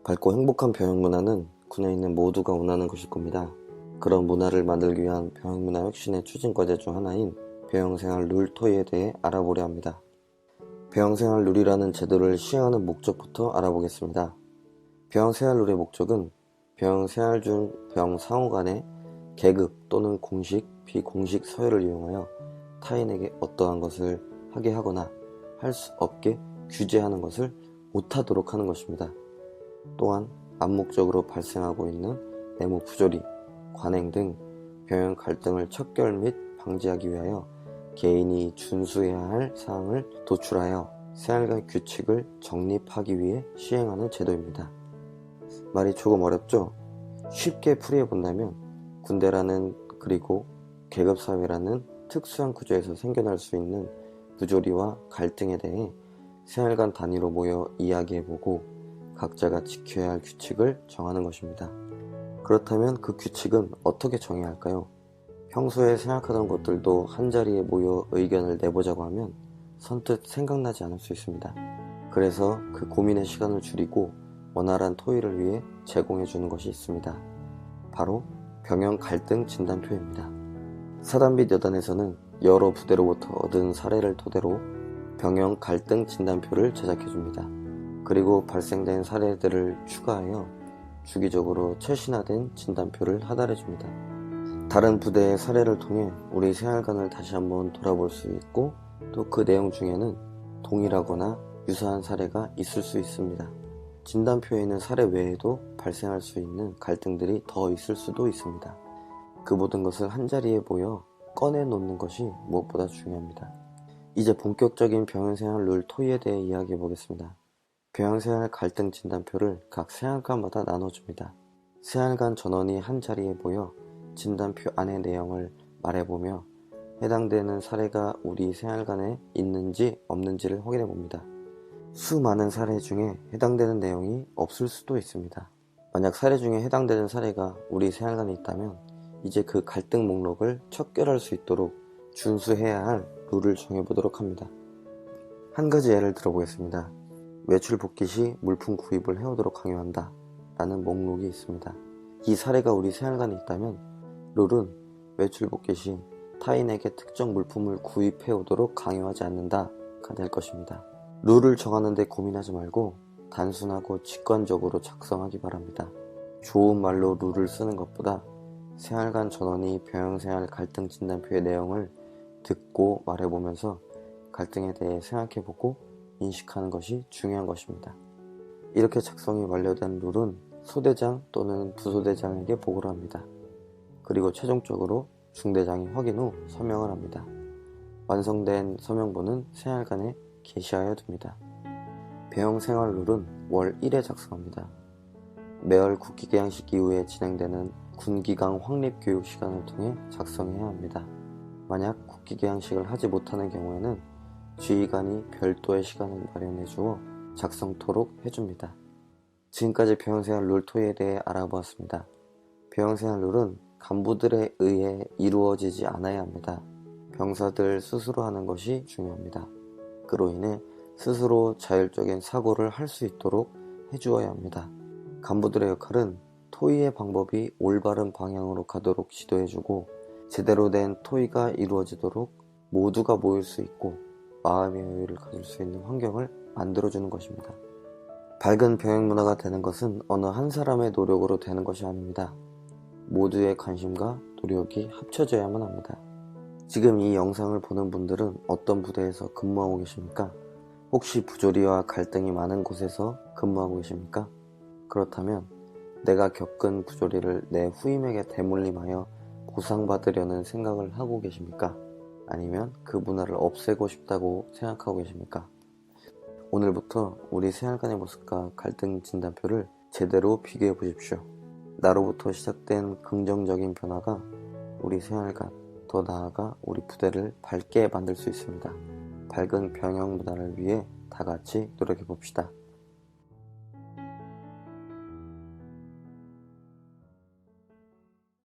밝고 행복한 병영문화는 군에 있는 모두가 원하는 것일 겁니다. 그런 문화를 만들기 위한 병영문화 혁신의 추진과제 중 하나인 병영생활 룰 토의에 대해 알아보려 합니다. 병영생활 룰이라는 제도를 시행하는 목적부터 알아보겠습니다. 병영생활 룰의 목적은 병영생활 중 병상호 간의 계급 또는 공식, 비공식 서열을 이용하여 타인에게 어떠한 것을 하게 하거나 할 수 없게 규제하는 것을 못하도록 하는 것입니다. 또한 암묵적으로 발생하고 있는 내무 부조리, 관행 등 병영 갈등을 척결 및 방지하기 위하여 개인이 준수해야 할 사항을 도출하여 생활관 규칙을 정립하기 위해 시행하는 제도입니다. 말이 조금 어렵죠? 쉽게 풀이해 본다면 군대라는 그리고 계급사회라는 특수한 구조에서 생겨날 수 있는 부조리와 갈등에 대해 생활관 단위로 모여 이야기해보고 각자가 지켜야 할 규칙을 정하는 것입니다. 그렇다면 그 규칙은 어떻게 정해야 할까요? 평소에 생각하던 것들도 한자리에 모여 의견을 내보자고 하면 선뜻 생각나지 않을 수 있습니다. 그래서 그 고민의 시간을 줄이고 원활한 토의를 위해 제공해주는 것이 있습니다. 바로 병영 갈등 진단표입니다. 사단 및 여단에서는 여러 부대로부터 얻은 사례를 토대로 병영 갈등 진단표를 제작해줍니다. 그리고 발생된 사례들을 추가하여 주기적으로 최신화된 진단표를 하달해줍니다. 다른 부대의 사례를 통해 우리 생활관을 다시 한번 돌아볼 수 있고 또 그 내용 중에는 동일하거나 유사한 사례가 있을 수 있습니다. 진단표에는 사례 외에도 발생할 수 있는 갈등들이 더 있을 수도 있습니다. 그 모든 것을 한자리에 모여 꺼내놓는 것이 무엇보다 중요합니다. 이제 본격적인 병영생활 룰 토의에 대해 이야기해 보겠습니다. 병영생활 갈등 진단표를 각 생활관마다 나눠줍니다. 생활관 전원이 한자리에 모여 진단표 안의 내용을 말해보며 해당되는 사례가 우리 생활관에 있는지 없는지를 확인해 봅니다. 수많은 사례 중에 해당되는 내용이 없을 수도 있습니다. 만약 사례 중에 해당되는 사례가 우리 생활관에 있다면 이제 그 갈등 목록을 척결할 수 있도록 준수해야 할 룰을 정해보도록 합니다. 한 가지 예를 들어보겠습니다. 외출 복귀 시 물품 구입을 해오도록 강요한다 라는 목록이 있습니다. 이 사례가 우리 생활관에 있다면 룰은 외출 복귀 시 타인에게 특정 물품을 구입해오도록 강요하지 않는다가 될 것입니다. 룰을 정하는데 고민하지 말고 단순하고 직관적으로 작성하기 바랍니다. 좋은 말로 룰을 쓰는 것보다 생활관 전원이 병영생활 갈등 진단표의 내용을 듣고 말해보면서 갈등에 대해 생각해보고 인식하는 것이 중요한 것입니다. 이렇게 작성이 완료된 룰은 소대장 또는 부소대장에게 보고를 합니다. 그리고 최종적으로 중대장이 확인 후 서명을 합니다. 완성된 서명본은 생활관에 게시하여 둡니다. 병영생활 룰은 월 1회 작성합니다. 매월 국기개양식 이후에 진행되는 군기강 확립 교육 시간을 통해 작성해야 합니다. 만약 국기개양식을 하지 못하는 경우에는 지휘관이 별도의 시간을 마련해 주어 작성토록 해줍니다. 지금까지 병영생활 룰 토의에 대해 알아보았습니다. 병영생활 룰은 간부들에 의해 이루어지지 않아야 합니다. 병사들 스스로 하는 것이 중요합니다. 그로 인해 스스로 자율적인 사고를 할 수 있도록 해주어야 합니다. 간부들의 역할은 토의의 방법이 올바른 방향으로 가도록 지도해주고 제대로 된 토의가 이루어지도록 모두가 모일 수 있고 마음의 여유를 가질 수 있는 환경을 만들어주는 것입니다. 밝은 병영문화가 되는 것은 어느 한 사람의 노력으로 되는 것이 아닙니다. 모두의 관심과 노력이 합쳐져야만 합니다. 지금 이 영상을 보는 분들은 어떤 부대에서 근무하고 계십니까? 혹시 부조리와 갈등이 많은 곳에서 근무하고 계십니까? 그렇다면 내가 겪은 부조리를 내 후임에게 대물림하여 보상받으려는 생각을 하고 계십니까? 아니면 그 문화를 없애고 싶다고 생각하고 계십니까? 오늘부터 우리 생활관의 모습과 갈등 진단표를 제대로 비교해 보십시오. 나로부터 시작된 긍정적인 변화가 우리 생활관, 더 나아가 우리 부대를 밝게 만들 수 있습니다. 밝은 병영 문화를 위해 다 같이 노력해 봅시다.